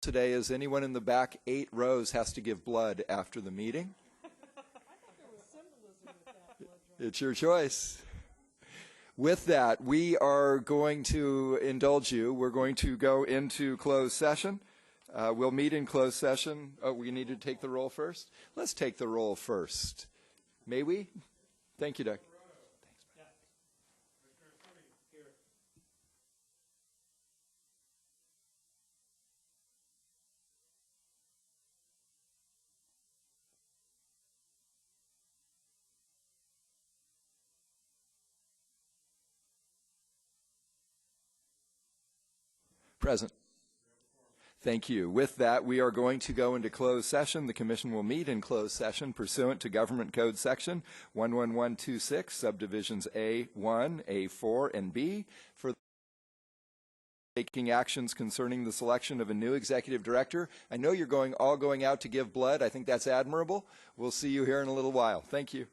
today is anyone in the back 8 rows has to give blood after the meeting. It's your choice. With that, we are going to indulge you. We're going to go into closed session. We'll meet in closed session. Oh, we need to take the roll first? Let's take the roll first. May we? Thank you, Doug. Present. Thank you. With that, we are going to go into closed session. The Commission will meet in closed session pursuant to Government Code Section 11126, subdivisions A1, A4, and B, for taking actions concerning the selection of a new executive director. I know you're all going out to give blood. I think that's admirable. We'll see you here in a little while. Thank you.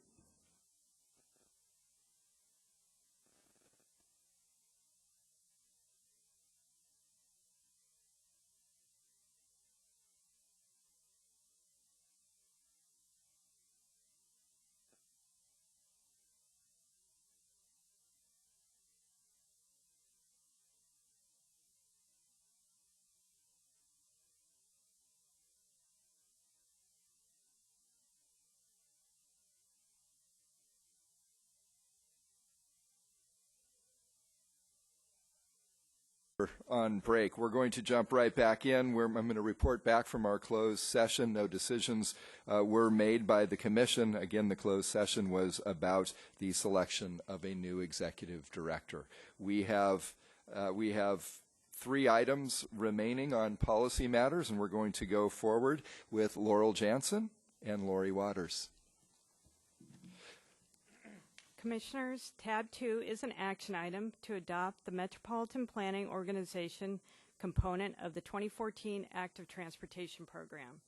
On break. We're going to jump right back in. I'm going to report back from our closed session. No decisions were made by the Commission. Again, the closed session was about the selection of a new executive director. We have 3 items remaining on policy matters, and we're going to go forward with Laurel Jansen and Lori Waters. Commissioners, tab 2 is an action item to adopt the Metropolitan Planning Organization component of the 2014 Active Transportation Program.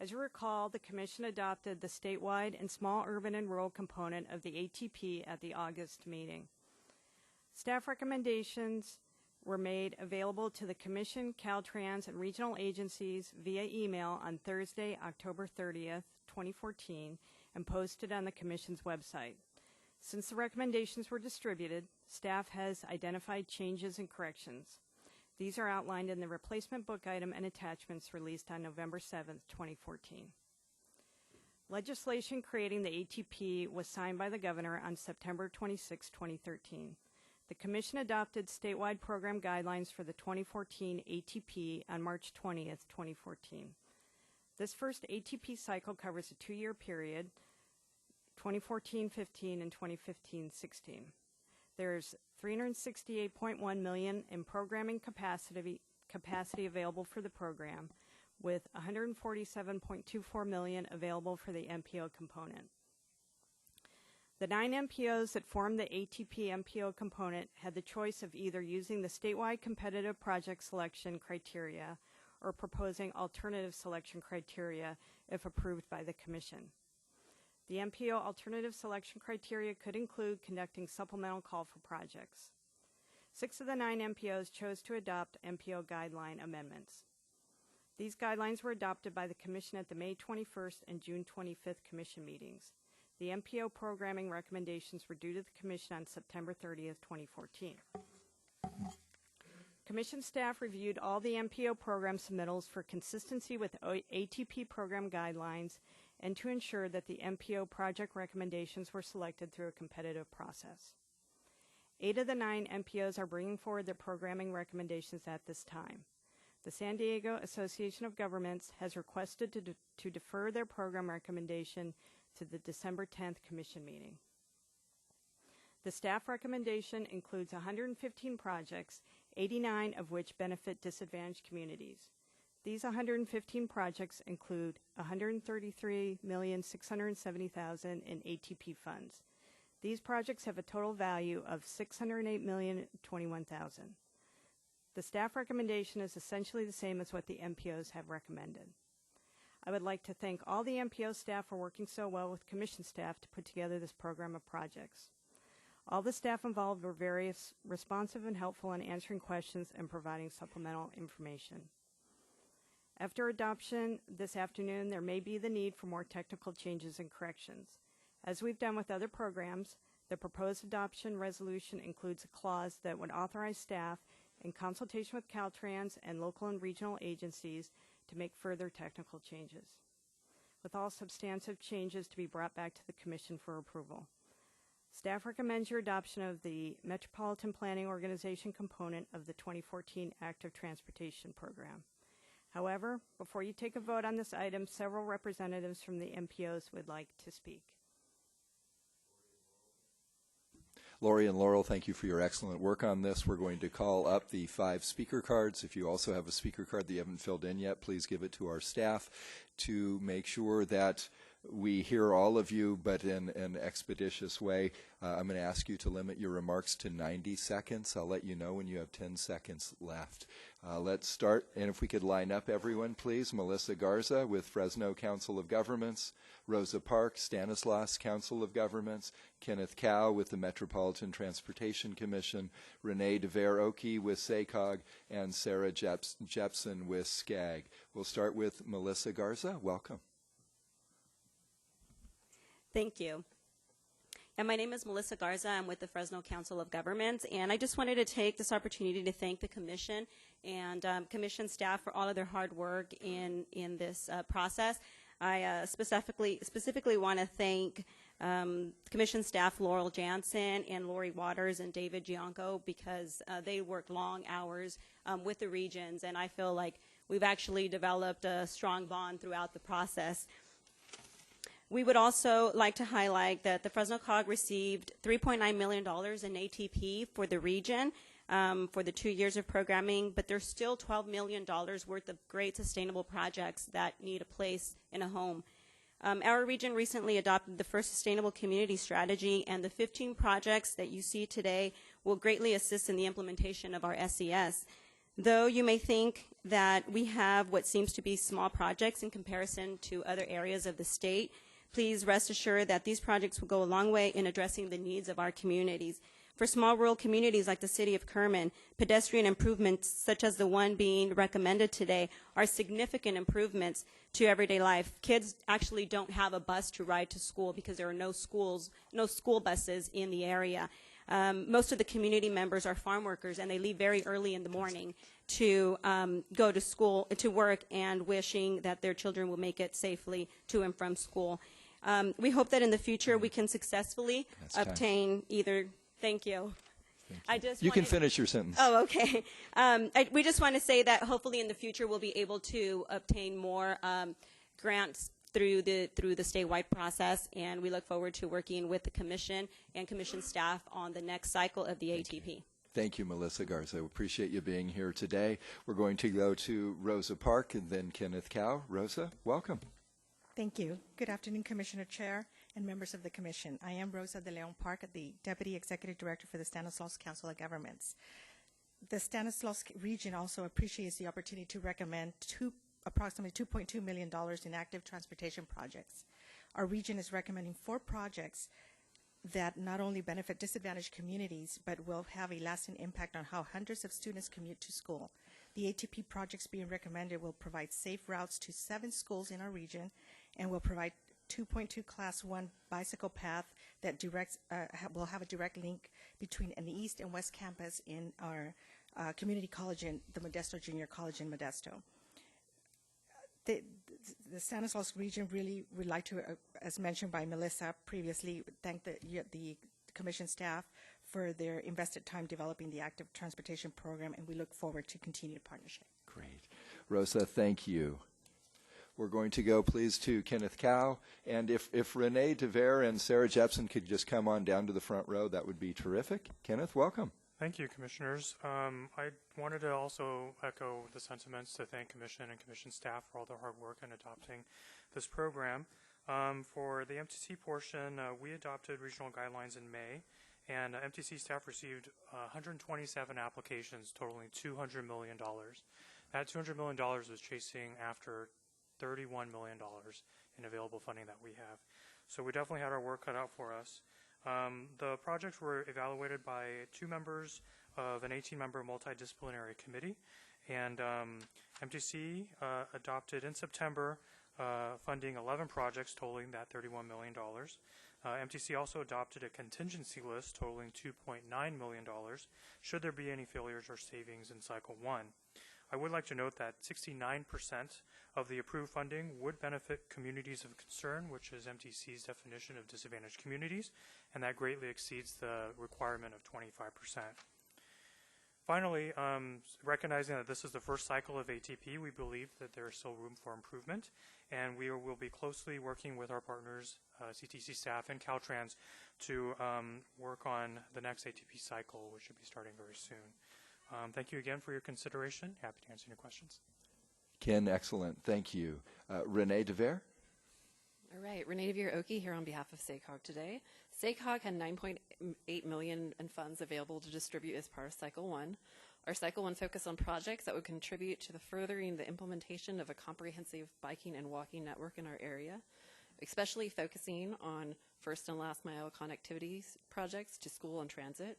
As you recall, the Commission adopted the statewide and small urban and rural component of the ATP at the August meeting. Staff recommendations were made available to the Commission, Caltrans, and regional agencies via email on Thursday, October 30th, 2014, and posted on the Commission's website. Since the recommendations were distributed, staff has identified changes and corrections. These are outlined in the replacement book item and attachments released on November 7th, 2014. Legislation creating the ATP was signed by the Governor on September 26, 2013. The Commission adopted statewide program guidelines for the 2014 ATP on March 20th, 2014. This first ATP cycle covers a 2-year period, 2014-15 and 2015-16. There's $368.1 million in programming capacity available for the program, with $147.24 million available for the MPO component. The 9 MPOs that form the ATP MPO component had the choice of either using the statewide competitive project selection criteria or proposing alternative selection criteria if approved by the Commission. The MPO alternative selection criteria could include conducting supplemental call for projects. 6 of the 9 MPOs chose to adopt MPO guideline amendments. These guidelines were adopted by the Commission at the May 21st and June 25th Commission meetings. The MPO programming recommendations were due to the Commission on September 30th, 2014. Commission staff reviewed all the MPO program submittals for consistency with ATP program guidelines and to ensure that the MPO project recommendations were selected through a competitive process. 8 of the 9 MPOs are bringing forward their programming recommendations at this time. The San Diego Association of Governments has requested to defer their program recommendation to the December 10th Commission meeting. The staff recommendation includes 115 projects, 89 of which benefit disadvantaged communities. These 115 projects include $133,670,000 in ATP funds. These projects have a total value of $608,021,000. The staff recommendation is essentially the same as what the MPOs have recommended. I would like to thank all the MPO staff for working so well with Commission staff to put together this program of projects. All the staff involved were very responsive and helpful in answering questions and providing supplemental information. After adoption this afternoon, there may be the need for more technical changes and corrections. As we've done with other programs, the proposed adoption resolution includes a clause that would authorize staff, in consultation with Caltrans and local and regional agencies, to make further technical changes, with all substantive changes to be brought back to the Commission for approval. Staff recommends your adoption of the Metropolitan Planning Organization component of the 2014 Active Transportation Program. However, before you take a vote on this item, several representatives from the MPOs would like to speak. Lori and Laurel, thank you for your excellent work on this. We're going to call up the 5 speaker cards. If you also have a speaker card that you haven't filled in yet, please give it to our staff to make sure that we hear all of you, but in an expeditious way. I'm going to ask you to limit your remarks to 90 seconds. I'll let you know when you have 10 seconds left. Let's start, and if we could line up everyone, please. Melissa Garza with Fresno Council of Governments, Rosa Park, Stanislaus Council of Governments, Kenneth Cow with the Metropolitan Transportation Commission, Renee DeVere-Oki with SACOG, and Sarah Jepson with SCAG. We'll start with Melissa Garza. Welcome. Thank you. And my name is Melissa Garza. I'm with the Fresno Council of Governments, and I just wanted to take this opportunity to thank the Commission and Commission staff for all of their hard work in this process. I specifically want to thank Commission staff Laurel Jansen and Lori Waters and David Gianco, because they worked long hours with the regions, and I feel like we've actually developed a strong bond throughout the process. We would also like to highlight that the Fresno COG received $3.9 million in ATP for the region for the 2 years of programming, but there's still $12 million worth of great sustainable projects that need a place in a home. Our region recently adopted the first sustainable community strategy, and the 15 projects that you see today will greatly assist in the implementation of our SES. Though you may think that we have what seems to be small projects in comparison to other areas of the state, please rest assured that these projects will go a long way in addressing the needs of our communities. For small rural communities like the city of Kerman, pedestrian improvements such as the one being recommended today are significant improvements to everyday life. Kids actually don't have a bus to ride to school because there are no school buses in the area. Most of the community members are farm workers, and they leave very early in the morning to go to school, to work, and wishing that their children will make it safely to and from school. We hope that in the future we can successfully obtain either. Thank you. You can finish your sentence. Oh, okay. We just want to say that hopefully in the future we'll be able to obtain more grants through the statewide process, and we look forward to working with the Commission and Commission staff on the next cycle of the ATP. Thank you, Melissa Garza. We appreciate you being here today. We're going to go to Rosa Park and then Kenneth Cow. Rosa, welcome. Thank you. Good afternoon, Commissioner Chair and members of the Commission. I am Rosa de Leon Park, the Deputy Executive Director for the Stanislaus Council of Governments. The Stanislaus region also appreciates the opportunity to recommend approximately $2.2 million in active transportation projects. Our region is recommending 4 projects that not only benefit disadvantaged communities, but will have a lasting impact on how hundreds of students commute to school. The ATP projects being recommended will provide safe routes to 7 schools in our region and will provide 2.2 Class 1 bicycle path that will have a direct link between an East and West campus in our community college in the Modesto Junior College in Modesto. The Stanislaus region really would like to, as mentioned by Melissa previously, thank the Commission staff for their invested time developing the active transportation program, and we look forward to continued partnership. Great. Rosa, thank you. We're going to go, please, to Kenneth Cow. And if Renee DeVere and Sarah Jepson could just come on down to the front row, that would be terrific. Kenneth, welcome. Thank you, Commissioners. I wanted to also echo the sentiments to thank Commission and Commission staff for all their hard work in adopting this program. For the MTC portion, we adopted regional guidelines in May, and MTC staff received 127 applications totaling $200 million. That $200 million was chasing after $31 million in available funding that we have. So we definitely had our work cut out for us. The projects were evaluated by 2 members of an 18-member multidisciplinary committee, and MTC adopted in September funding 11 projects totaling that $31 million. MTC also adopted a contingency list totaling $2.9 million should there be any failures or savings in Cycle 1. I would like to note that 69% of the approved funding would benefit communities of concern, which is MTC's definition of disadvantaged communities, and that greatly exceeds the requirement of 25%. Finally, recognizing that this is the first cycle of ATP, we believe that there is still room for improvement, and we will be closely working with our partners, CTC staff and Caltrans, to work on the next ATP cycle, which should be starting very soon. Thank you again for your consideration. Happy to answer any questions. Ken, excellent. Thank you. Renee DeVere? All right, Renee DeVere Oki here on behalf of SACOG today. SACOG had $9.8 million in funds available to distribute as part of Cycle 1. Our Cycle 1 focused on projects that would contribute to the furthering the implementation of a comprehensive biking and walking network in our area, especially focusing on first and last mile connectivity projects to school and transit.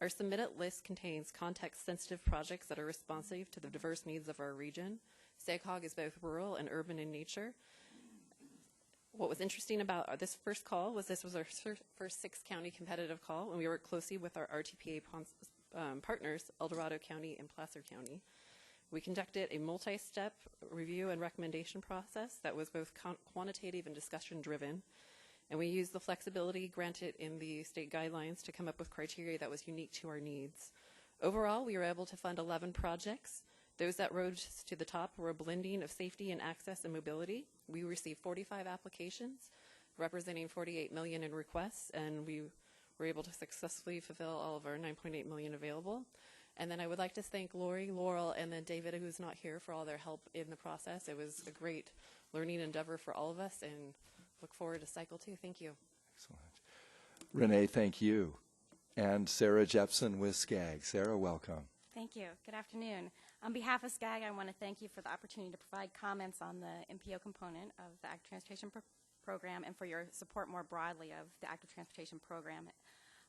Our submitted list contains context-sensitive projects that are responsive to the diverse needs of our region. SACOG is both rural and urban in nature. What was interesting about this first call was this was our first six-county competitive call, and we worked closely with our RTPA partners, El Dorado County and Placer County. We conducted a multi-step review and recommendation process that was both quantitative and discussion-driven, and we used the flexibility granted in the state guidelines to come up with criteria that was unique to our needs. Overall, we were able to fund 11 projects. Those that rose to the top were a blending of safety and access and mobility. We received 45 applications, representing $48 million in requests, and we were able to successfully fulfill all of our $9.8 million available. And then I would like to thank Lori, Laurel, and then David, who's not here, for all their help in the process. It was a great learning endeavor for all of us, and look forward to Cycle 2. Thank you. Excellent. Renee, thank you. And Sarah Jepson with SCAG. Sarah, welcome. Thank you. Good afternoon. On behalf of SCAG, I want to thank you for the opportunity to provide comments on the MPO component of the Active Transportation Program and for your support more broadly of the Active Transportation Program.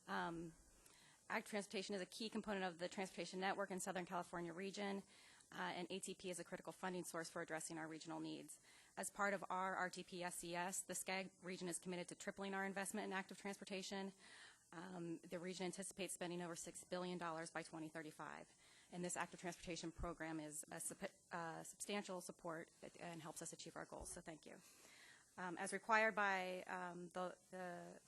Active Transportation is a key component of the transportation network in Southern California region, and ATP is a critical funding source for addressing our regional needs. As part of our RTP SCS, the SCAG region is committed to tripling our investment in active transportation. The region anticipates spending over $6 billion by 2035. And this active transportation program is a substantial support and helps us achieve our goals. So thank you. As required by the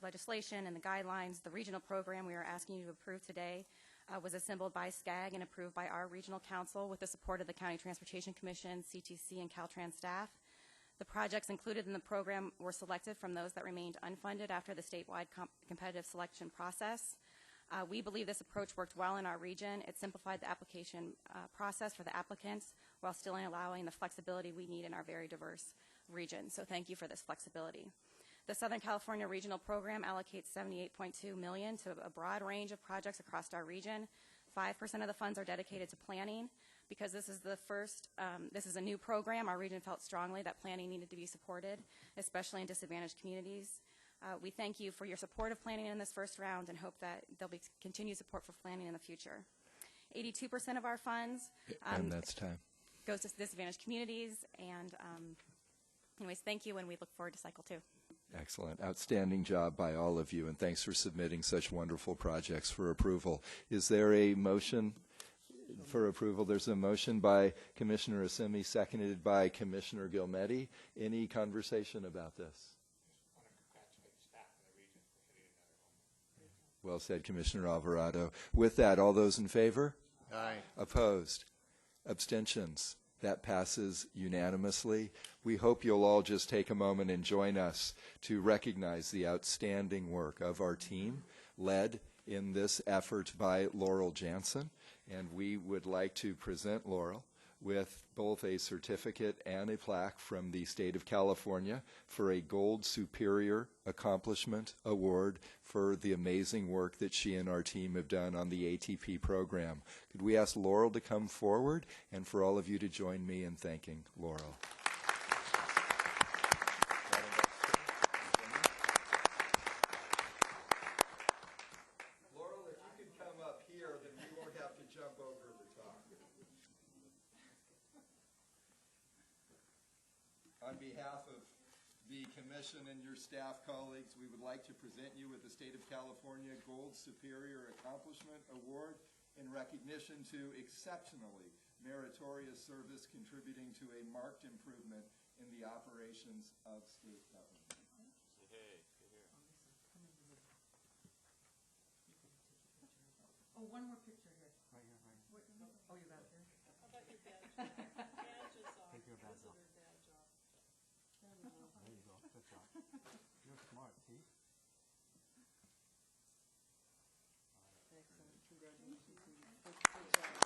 legislation and the guidelines, the regional program we are asking you to approve today was assembled by SCAG and approved by our regional council with the support of the County Transportation Commission, CTC, and Caltrans staff. The projects included in the program were selected from those that remained unfunded after the statewide competitive selection process. We believe this approach worked well in our region. It simplified the application process for the applicants while still allowing the flexibility we need in our very diverse region. So thank you for this flexibility. The Southern California Regional Program allocates $78.2 million to a broad range of projects across our region. 5% of the funds are dedicated to planning. Because this is the first, this is a new program, our region felt strongly that planning needed to be supported, especially in disadvantaged communities. We thank you for your support of planning in this first round and hope that there'll be continued support for planning in the future. 82% of our funds and that's time. Goes to disadvantaged communities. And anyways, thank you, and we look forward to Cycle 2. Excellent. Outstanding job by all of you, and thanks for submitting such wonderful projects for approval. Is there a motion for approval? There's a motion by Commissioner Assemi, seconded by Commissioner Gilmetti. Any conversation about this? Well said, Commissioner Alvarado. With that, all those in favor? Aye. Opposed? Abstentions? That passes unanimously. We hope you'll all just take a moment and join us to recognize the outstanding work of our team, led in this effort by Laurel Jansen. And we would like to present Laurel with both a certificate and a plaque from the state of California for a Gold Superior Accomplishment Award for the amazing work that she and our team have done on the ATP program. Could we ask Laurel to come forward, and for all of you to join me in thanking Laurel. Laurel, if you could come up here, then we won't have to jump over the top. On behalf of the Commission and your staff colleagues, we would like to present you with the State of California Gold Superior Accomplishment Award in recognition to exceptionally meritorious service contributing to a marked improvement in the operations of state government. Oh, one more picture here. Right here, right here. Oh, you got it there? How about your badge? Badge is off. Take your badge off. Visitor badge off. There you go. Good job. You're smart, see? Excellent. Congratulations. Good job.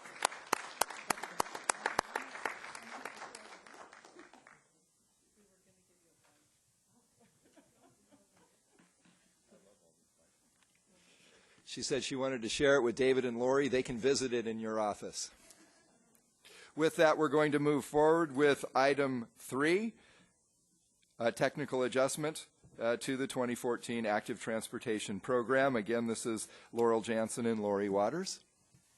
She said she wanted to share it with David and Lori. They can visit it in your office. With that, we're going to move forward with item 3, technical adjustment to the 2014 Active Transportation Program. Again, this is Laurel Jansen and Lori Waters.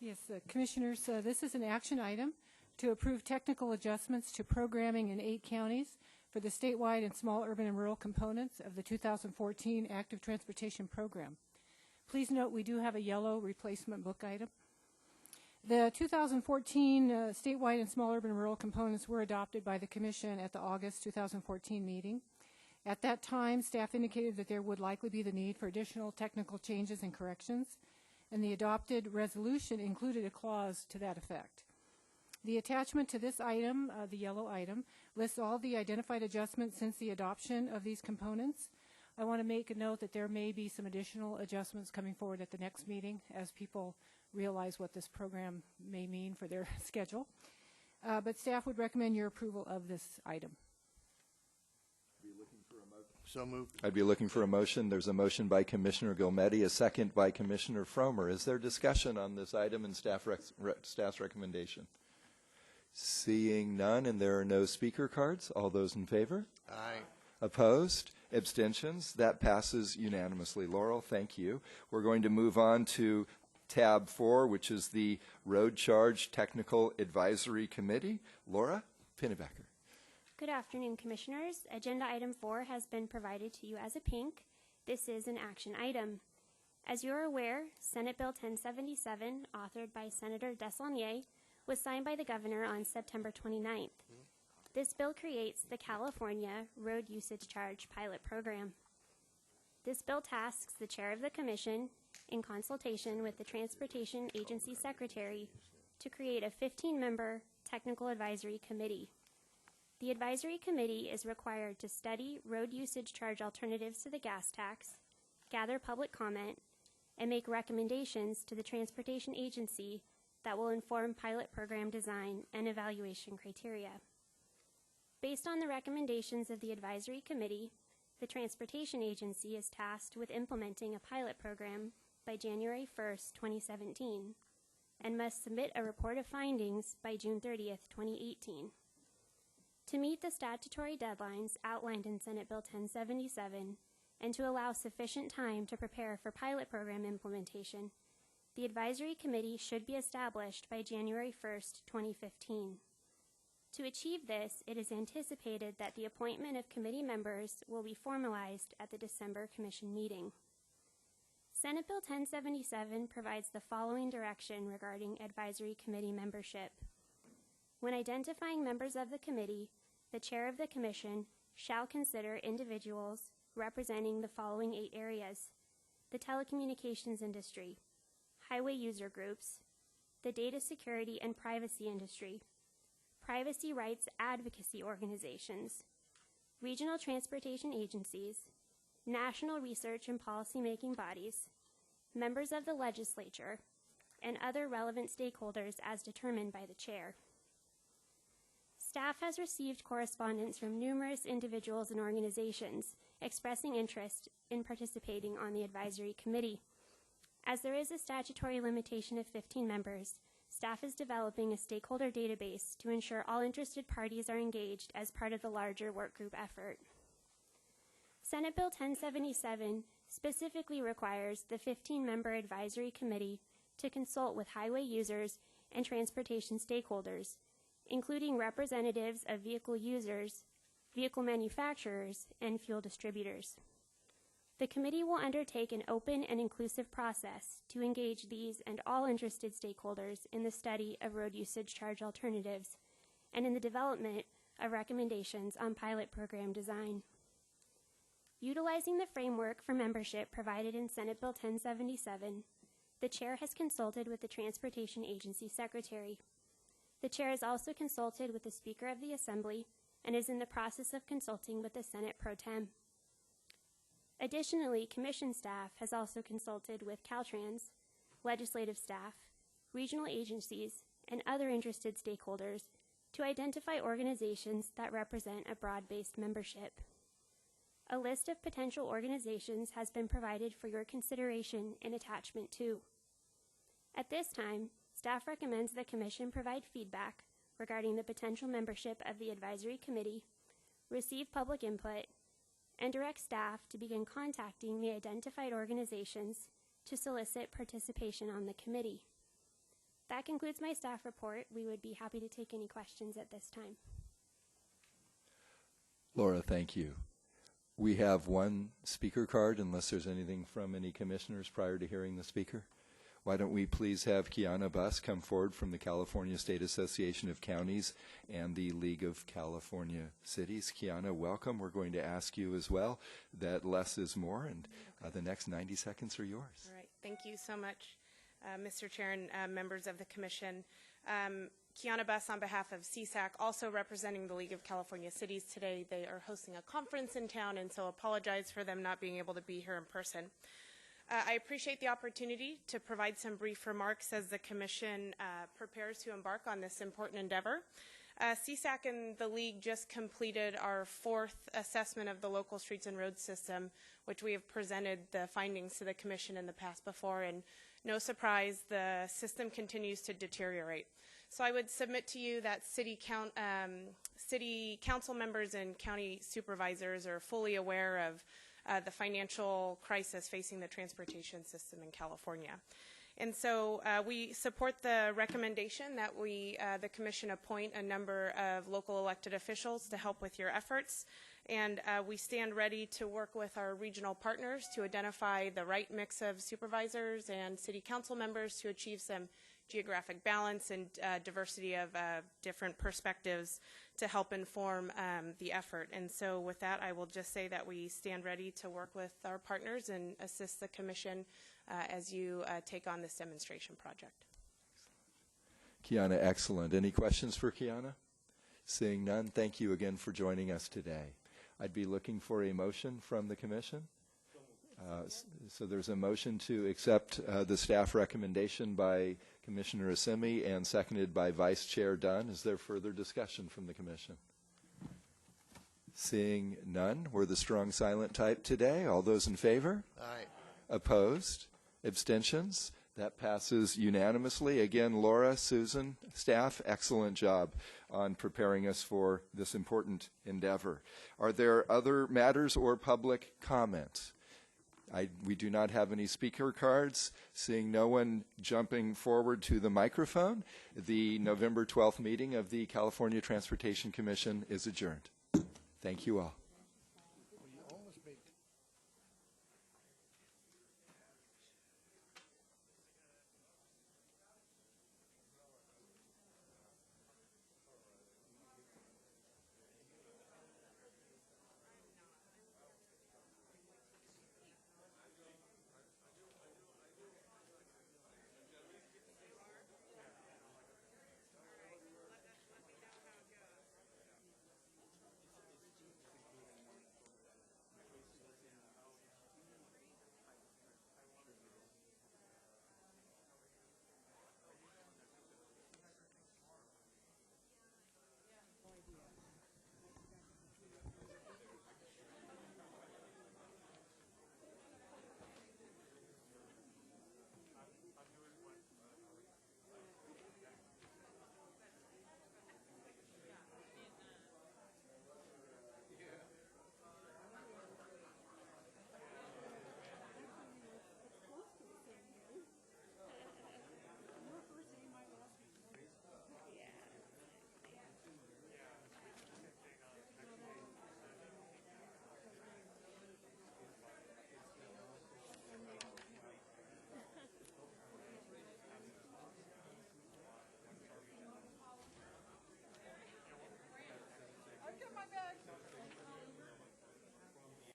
Yes, Commissioners, this is an action item to approve technical adjustments to programming in 8 counties for the statewide and small urban and rural components of the 2014 Active Transportation Program. Please note we do have a yellow replacement book item. The 2014 statewide and small urban and rural components were adopted by the Commission at the August 2014 meeting. At that time, staff indicated that there would likely be the need for additional technical changes and corrections, and the adopted resolution included a clause to that effect. The attachment to this item, the yellow item, lists all the identified adjustments since the adoption of these components. I want to make a note that there may be some additional adjustments coming forward at the next meeting as people realize what this program may mean for their schedule. But staff would recommend your approval of this item. So moved. I'd be looking for a motion. There's a motion by Commissioner Gilmetti, a second by Commissioner Fromer. Is there discussion on this item and staff's recommendation? Seeing none and there are no speaker cards, all those in favor? Aye. Opposed? Abstentions? That passes unanimously. Laurel, thank you. We're going to move on to tab 4, which is the Road Charge Technical Advisory Committee. Laura Pinnebecker. Good afternoon, Commissioners. Agenda item 4 has been provided to you as a pink. This is an action item. As you are aware, Senate Bill 1077, authored by Senator Desaulniers, was signed by the Governor on September 29th. This bill creates the California Road Usage Charge Pilot Program. This bill tasks the Chair of the Commission, in consultation with the Transportation Agency Secretary, to create a 15-member Technical Advisory Committee. The Advisory Committee is required to study road usage charge alternatives to the gas tax, gather public comment, and make recommendations to the Transportation Agency that will inform pilot program design and evaluation criteria. Based on the recommendations of the Advisory Committee, the Transportation Agency is tasked with implementing a pilot program by January 1st, 2017, and must submit a report of findings by June 30th, 2018. To meet the statutory deadlines outlined in Senate Bill 1077, and to allow sufficient time to prepare for pilot program implementation, the Advisory Committee should be established by January 1st, 2015. To achieve this, it is anticipated that the appointment of committee members will be formalized at the December Commission meeting. Senate Bill 1077 provides the following direction regarding Advisory Committee membership. When identifying members of the committee, the Chair of the Commission shall consider individuals representing the following 8 areas: the telecommunications industry, highway user groups, the data security and privacy industry, privacy rights advocacy organizations, regional transportation agencies, national research and policy-making bodies, members of the legislature, and other relevant stakeholders as determined by the Chair. Staff has received correspondence from numerous individuals and organizations expressing interest in participating on the Advisory Committee. As there is a statutory limitation of 15 members, staff is developing a stakeholder database to ensure all interested parties are engaged as part of the larger workgroup effort. Senate Bill 1077 specifically requires the 15-member Advisory Committee to consult with highway users and transportation stakeholders, including representatives of vehicle users, vehicle manufacturers, and fuel distributors. The committee will undertake an open and inclusive process to engage these and all interested stakeholders in the study of road usage charge alternatives and in the development of recommendations on pilot program design. Utilizing the framework for membership provided in Senate Bill 1077, the Chair has consulted with the Transportation Agency Secretary. The Chair has also consulted with the Speaker of the Assembly and is in the process of consulting with the Senate Pro Tem. Additionally, Commission staff has also consulted with Caltrans, legislative staff, regional agencies, and other interested stakeholders to identify organizations that represent a broad-based membership. A list of potential organizations has been provided for your consideration in Attachment 2. At this time, staff recommends the Commission provide feedback regarding the potential membership of the Advisory Committee, receive public input, and direct staff to begin contacting the identified organizations to solicit participation on the committee. That concludes my staff report. We would be happy to take any questions at this time. Laura, thank you. We have one speaker card, unless there's anything from any commissioners prior to hearing the speaker. Why don't we please have Kiana Buss come forward from the California State Association of Counties and the League of California Cities. Kiana, welcome. We're going to ask you as well that less is more, and the next 90 seconds are yours. All right. Thank you so much, Mr. Chair and members of the Commission. Kiana Buss on behalf of CSAC, also representing the League of California Cities today. They are hosting a conference in town, and so apologize for them not being able to be here in person. I appreciate the opportunity to provide some brief remarks as the Commission prepares to embark on this important endeavor. CSAC and the League just completed our 4th assessment of the local streets and road system, which we have presented the findings to the Commission in the past before, and no surprise, the system continues to deteriorate. So I would submit to you that city council members and county supervisors are fully aware of the financial crisis facing the transportation system in California. And so we support the recommendation that the Commission appoint a number of local elected officials to help with your efforts. And we stand ready to work with our regional partners to identify the right mix of supervisors and city council members to achieve some geographic balance and diversity of different perspectives to help inform the effort. And so with that, I will just say that we stand ready to work with our partners and assist the Commission as you take on this demonstration project. Kiana, excellent. Any questions for Kiana? Seeing none, thank you again for joining us today. I'd be looking for a motion from the Commission. So there's a motion to accept the staff recommendation by Commissioner Assemi and seconded by Vice Chair Dunn. Is there further discussion from the Commission? Seeing none, we're the strong silent type today. All those in favor? Aye. Opposed? Abstentions? That passes unanimously. Again, Laura, Susan, staff, excellent job on preparing us for this important endeavor. Are there other matters or public comments? We do not have any speaker cards. Seeing no one jumping forward to the microphone, the November 12th meeting of the California Transportation Commission is adjourned. Thank you all.